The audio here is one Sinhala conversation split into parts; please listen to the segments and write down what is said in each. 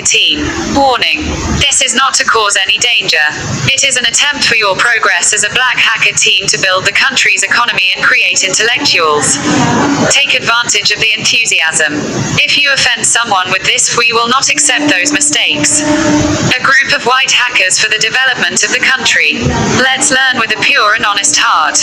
Teem. Warning. This is not to cause any danger. It is an attempt for your progress as a black hacker team to build the country's economy and create intellectuals. Take advantage of the enthusiasm. If you offend someone with this, we will not accept those mistakes. A group of white hackers for the development of the country. Let's learn with a pure and honest heart.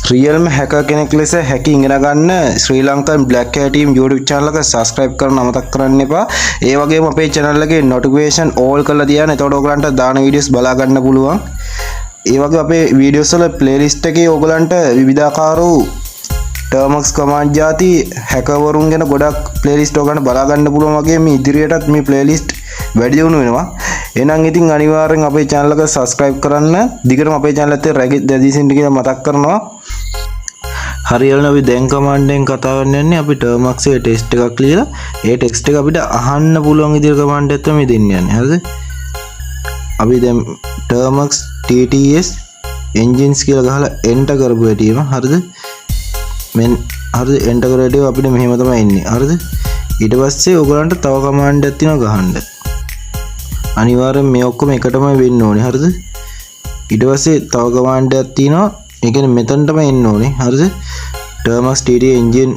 රියල්ම හැකර් කෙනෙක් ලෙස හැකින් ඉගෙන ගන්න Sri Lankan black hacker team YouTube channel එක subscribe කරන්න අමතක කරන්න එපා. ඒ වගේම අපේ channel එකේ notification all කරලා තියන්න. එතකොට ඔයගලන්ට දාන videos බලා ගන්න පුළුවන්. ඒ වගේම අපේ videos වල playlist එකේ ඔයගලන්ට විවිධාකාර වූ termux command ಜಾති hacker වරුන් ගැන ගොඩක් playlist ඔයගලන්ට බලා ගන්න පුළුවන්. වගේ මේ ඉදිරියටත් මේ playlist වැඩි දියුණු වෙනවා. එහෙනම් ඉතින් අනිවාර්යෙන් අපේ channel එක subscribe කරන්න. දිගටම අපේ channel එකේ රැගි දැදීසින් කියලා මතක් කරනවා. හරියටම අපි දැන් command එකෙන් කතා කරන්න යන්නේ අපි termux එකේ text එකක් ලියලා ඒ text එක අපිට අහන්න පුළුවන් විදිහට command එකක් තමයි දෙන්න යන්නේ. හරිද? අපි දැන් termux-tts-engines කියලා ගහලා enter කරපු හැටිම හරිද? මෙන් හරිද enter කරලා හිටියෝ අපිට මෙහෙම තමයි එන්නේ. හරිද? ඊට පස්සේ ඔයගලන්ට තව command එකක් තියෙනවා ගහන්න. අනිවාර්යෙන් මේ ඔක්කොම එකටම වෙන්න ඕනේ. හරිද? ඊට පස්සේ තව command එකක් තියෙනවා. ඒ කියන්නේ මෙතනටම එන්න ඕනේ. හරිද? termux-tts-engine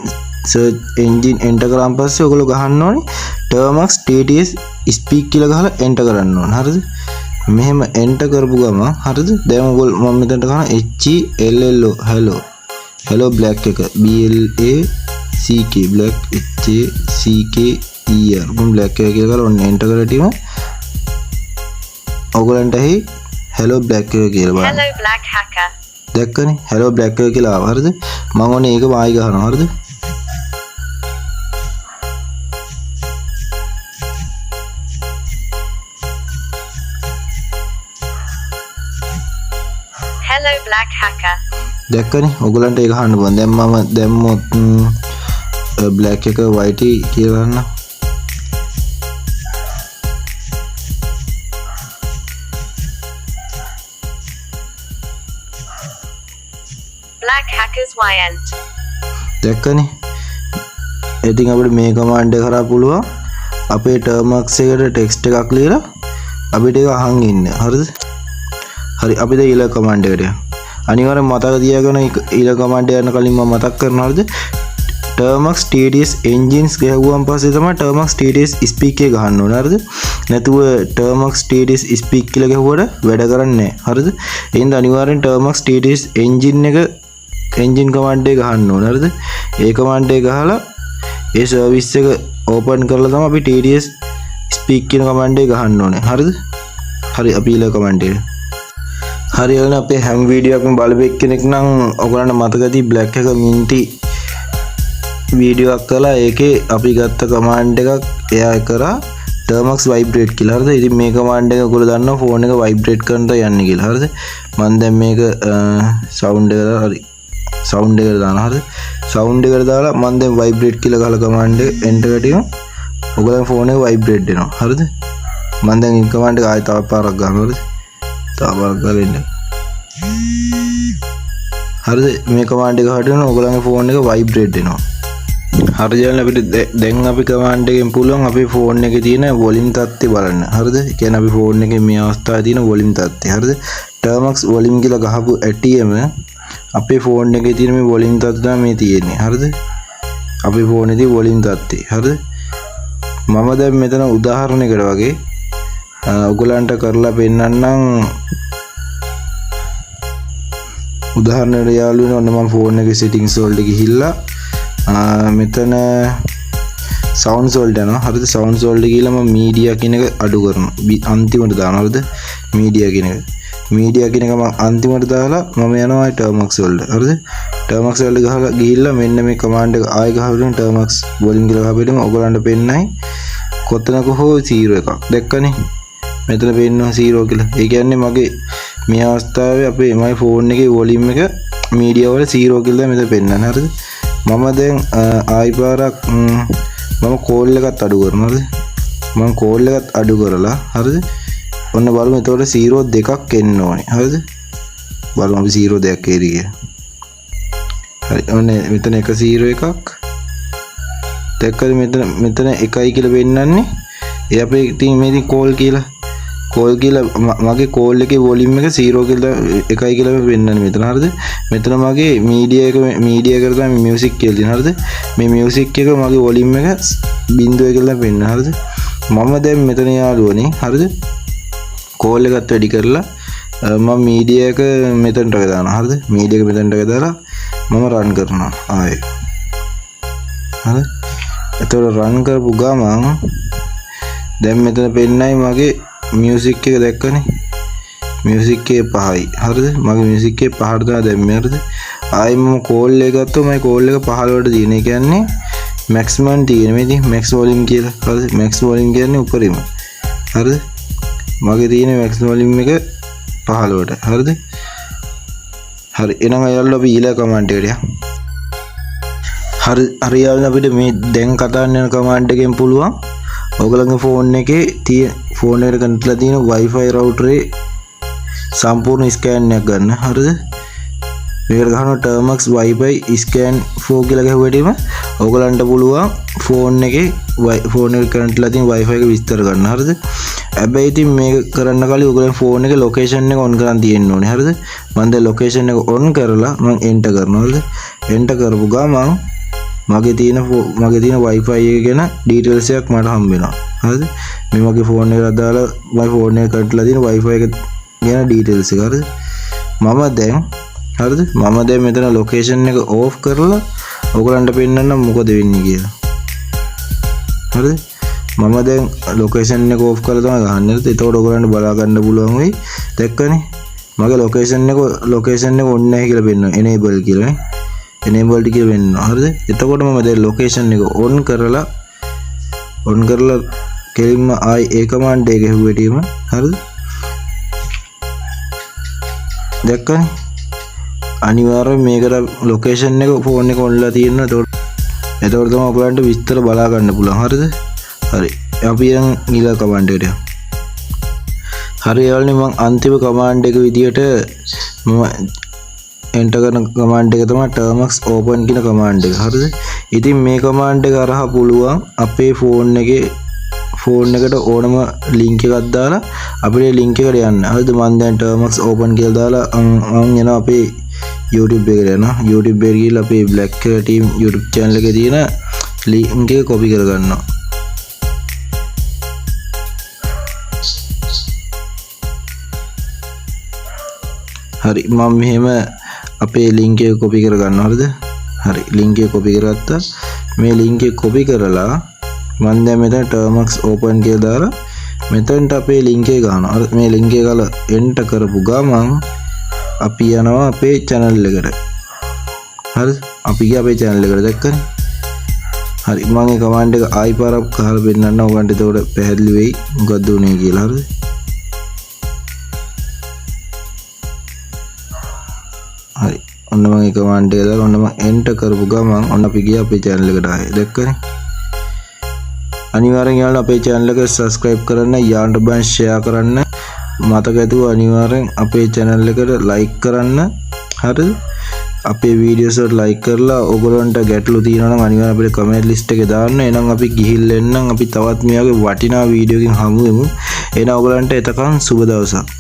search engine enter කරාන් පස්සේ ඔයගොල්ලෝ ගහන්න ඕනේ termux-tts-speak කියලා ගහලා enter කරන්න ඕනේ. හරිද? මෙහෙම enter කරපු ගමන් හරිද? දැන් ඔයගොල්ලෝ මම මෙතනට ගහන hello hello black hacker BLACK black HACKER මම black hacker කියලා කරලා ඔන්න enter කරලා ටිම ඔයගලන්ට ඇහි hello black hacker කියලා බලන්න. Hello black hacker. දැක්කනේ hello black hacker කියලා ආවා. හරිද? මම ඕනේ ඒක මායි ගහනවා. හරිද? Hello black hacker. දැක්කනේ ඔයගලන්ට ඒක අහන්න පුළුවන්. දැන් මම දැම්මොත් black hacker white කියලා ගන්න. Black hackers YN. දැක්කනේ. ඉතින් අපිට මේ command එක කරා පුළුවන් අපේ termux එකට text එකක් ලියලා අපිට ඒක අහන් ඉන්න. හරිද? හරි අපි දැන් ඊළඟ command එකට යමු. අනිවාර්යෙන් මතක තියාගන්න ඊළඟ command එක යන කලින් මම මතක් කරනවා. හරිද? termux-tts-engines ගහුවාන් පස්සේ තමයි termux-tts-speak එක ගහන්න ඕනේ. හරිද? නැතුව termux-tts-speak කියලා ගහුවට වැඩ කරන්නේ නැහැ. හරිද? එහෙනම් අනිවාර්යෙන් termux-tts-engine එක engine command එක ගහන්න ඕනේ. හරිද? ඒ command එක ගහලා ඒ service එක open කරලා තමයි අපි tts speak කියන command එක ගහන්න ඕනේ. හරිද? හරි අපි ඊළඟ command එක. හරියටම අපේ හැම වීඩියෝ එකක්ම බලපු එක්කෙනෙක් නම් ඔයගලන්ට මතක ඇති black hacker minty වීඩියෝ එකක් කළා. ඒකේ අපි ගත්ත command එකක් එයා කරා termux-vibrate කියලා. හරිද? ඉතින් මේ command එක ඔයගොල්ලෝ දන්නවා phone එක vibrate කරන්න යන්නේ කියලා. හරිද? මම දැන් මේක sound එකට හරි sound එකට දානවා. හරිද? sound එකට දාලා මම දැන් vibrate කියලා ගහලා command එක enter කරලා ඔයගොල්ලෝ phone එක vibrate වෙනවා. හරිද? මම දැන් මේ command එක ආයෙ තව පාරක් ගන්නවා. හරිද? තව පාරක් ගාලා ඉන්න. හරිද? මේ command එක හරියන ඔයගොල්ලන්ගේ phone එක vibrate වෙනවා. හරියට අපිට දැන් අපි command එකෙන් පුළුවන් අපේ phone එකේ තියෙන volume තත්ත්වය බලන්න. හරිද? ඒ කියන්නේ අපි phone එකේ මේ අවස්ථාවේ තියෙන volume තත්ත්වය. හරිද? termux-volume කියලා ගහපු ඇටියෙම අපේ phone එකේ තියෙන මේ volume තත්ත්වය තමයි මේ තියෙන්නේ. හරිද? අපේ phone එකේ volume තත්ත්වය. හරිද? මම දැන් මෙතන උදාහරණයකට වගේ ඔයගලන්ට කරලා පෙන්නන්නම්. උදාහරණයක් යාළුවනේ ඔන්න මම phone එකේ settings වලට ගිහිල්ලා මෙතන sounds වලට යනවා. හරිද? sounds වලට ගිහලා මම media කියන එක අඩු කරනවා. අන්තිමට දානවා. හරිද? media කියන එක. media කියන එක මම අන්තිමට දාලා මම යනවා termux වලට. හරිද? termux වලට ගහලා ගිහිල්ලා මෙන්න මේ command එක ආයෙ ගහලා termux volume කියලා ගහපෙන්නම ඔයගලන්ට පෙන්නයි කොතනක හෝ 0 එකක්. දැක්කනේ? මෙතන පෙන්නනවා 0 කියලා. ඒ කියන්නේ මගේ මේ අවස්ථාවේ අපේ my phone එකේ volume එක media වල 0 කියලා මෙතන පෙන්නන්නේ. හරිද? මම දැන් ආයි පාරක් මම කෝල් එකත් අඩු කරනවා. හරිද? මම කෝල් එකත් අඩු කරලා හරිද? ඔන්න බලමු එතකොට 0 දෙකක් එන්න ඕනේ. හරිද? බලමු අපි 0 දෙකක් එයිද කියලා. හරි ඔන්න මෙතන එක 0 එකක් දැක්කද මෙතන 1යි කියලා වෙන්නන්නේ ඒ අපේ ඉතින් මේ ඉතින් කෝල් කියලා මගේ කෝල් එකේ වොලියුම් එක 0 කියලා 1යි කියලා වෙන්නන්නේ මෙතන හරිද මෙතන මගේ මීඩියා එකට තමයි මියුසික් කියලා තියෙන හරිද මේ මියුසික් එක මගේ වොලියුම් එක 0 කියලා වෙන්න හරිද මම දැන් මෙතන යාළුවනේ හරිද කෝල් එකත් වැඩි කරලා මම මීඩියා එක මෙතනට දානවා හරිද මීඩියා එක මෙතනට දාලා මම රන් කරනවා ආයේ හරි එතකොට රන් කරපු ගමන් දැන් මෙතන පෙන්නයි මගේ මියුසික් එක දැක්කනේ මියුසික් එකේ 5යි හරිද මගේ මියුසික් එකේ 5ට තමයි දැම්මේ හරිද ආයෙ මම කෝල් එක ගත්තොත් මගේ කෝල් එක 15ට තියෙන ඒ කියන්නේ මැක්සිමම් තියෙන මේ ඉතින් මැක්ස් වොලියුම් කියලා හරිද මැක්ස් වොලියුම් කියන්නේ උඩරිම හරිද මගේ තියෙන මැක්ස් වොලියුම් එක 15ට හරිද හරි එහෙනම් අයල්ලා අපි ඊළඟ කමාන්ඩ් එකට යමු හරි යාළුවනේ අපිට මේ දැන් කතා කරන කමාන්ඩ් එකෙන් පුළුවන් ඔයගලගේ ෆෝන් එකේ තියෙන ෆෝන් එකට කනෙක්ට්ලා තියෙන Wi-Fi රවුටරේ සම්පූර්ණ ස්කෑන් එකක් ගන්න හරිද මේකට ගහනවා termux-wifi-scaninfo කියලා ගහුවටම ඔයගලන්ට පුළුවන් ෆෝන් එකේ ෆෝන් එකට කනෙක්ට්ලා තියෙන Wi-Fi එක විස්තර ගන්න හරිද හැබැයි ඉතින් මේක කරන්න කලින් ඔයගලගේ ෆෝන් එකේ ලොකේෂන් එක ඔන් කරන් තියෙන්න ඕනේ හරිද මම දැන් ලොකේෂන් එක ඔන් කරලා මම එන්ටර් කරනවා හරිද එන්ටර් කරපු ගමන් මගේ තියෙන Wi-Fi එක ගැන ඩීටේල්ස් එකක් මට හම්බ වෙනවා හරිද මේ මගේ ෆෝන් එකට දාලා මගේ ෆෝන් එකට කනෙක්ට්ලා තියෙන Wi-Fi එක ගැන ඩීටේල්ස් එක හරිද මම දැන් මෙතන ලොකේෂන් එක ඕෆ් කරලා ඔයගලන්ට පෙන්නන්නම් මොකද වෙන්නේ කියලා හරිද මම දැන් ලොකේෂන් එක ඕෆ් කරලා තමයි ගහන්නේ හරිද එතකොට ඔයගලන්ට බලා ගන්න පුළුවන් වෙයි දැක්කනේ මගේ ලොකේෂන් එක ඔන් නැහැ කියලා පෙන්නනවා enable කියලා නේ enabled කියලා වෙනවා හරිද එතකොට මම දැන් ලොකේෂන් එක ඔන් කරලා කෙලින්ම ආයි ඒ කමාන්ඩ් එක ගහුවෙටීම හරිද දැක්කනේ අනිවාර්යෙන් මේකට ලොකේෂන් එක ෆෝන් එක ඔන්ලා තියෙනවා එතකොට තමයි ඔයගලන්ට විස්තර බලා ගන්න පුළුවන් හරිද හරි අපි දැන් ඊළඟ කමාන්ඩ් එකට යමු හරි යාළුවනේ මම අන්තිම කමාන්ඩ් එක විදියට මම එන්ටර් කරන කමාන්ඩ් එක තමයි termux-open කියන කමාන්ඩ් එක හරිද ඉතින් මේ කමාන්ඩ් එක අරහා පුළුවන් අපේ ෆෝන් එකට ඕනම ලින්ක් එකක් දාලා අපේ ලින්ක් එකට යන්න හරිද මම දැන් termux-open කියලා දාලා මම යනවා අපේ YouTube එකට යනවා YouTube එකට ගිහලා අපේ BLACK HACKER Teem YouTube channel එකේ තියෙන ලින්ක් එක copy කරගන්නවා හරි මම මෙහෙම අපේ ලින්ක් එක copy කරගන්නවා හරිද හරි ලින්ක් එක copy කරගත්තා මේ ලින්ක් එක copy කරලා මම දැන් මෙතන termux-open කියලා දාලා මෙතනට අපේ ලින්ක් එක ගන්නවා හරි මේ ලින්ක් එක ගාලා enter කරපු ගමන් අපි යනවා අපේ channel එකට හරිද අපි ගියා අපේ channel එකට දැක්කනේ හරි මම මේ command එක ආයි පාරක් ගහලා පෙන්නන්න ඔයගන්ට එතකොට පැහැදිලි වෙයි මොකක්ද උනේ කියලා හරිද හරි ඔන්න මම මේ command එක දාලා ඔන්න මම enter කරපු ගමන් ඔන්න අපි ගියා අපේ channel එකට ආයේ දැක්කනේ අනිවාර්යෙන් යාළුවා අපේ channel එක subscribe කරන්න යාන්ට බන් share කරන්න මතක ඇතුව අනිවාර්යෙන් අපේ channel එකට like කරන්න හරිද අපේ videos වලට like කරලා ඔයගොල්ලන්ට ගැටලු තියෙනවා නම් අනිවාර්යෙන් අපේ comment list එකේ දාන්න එහෙනම් අපි ගිහිල්ලා එන්නම් අපි තවත් මේ වගේ වටිනා වීඩියෝ එකකින් හමු වෙමු එහෙනම් ඔයගොල්ලන්ට එතකන් සුබ දවසක්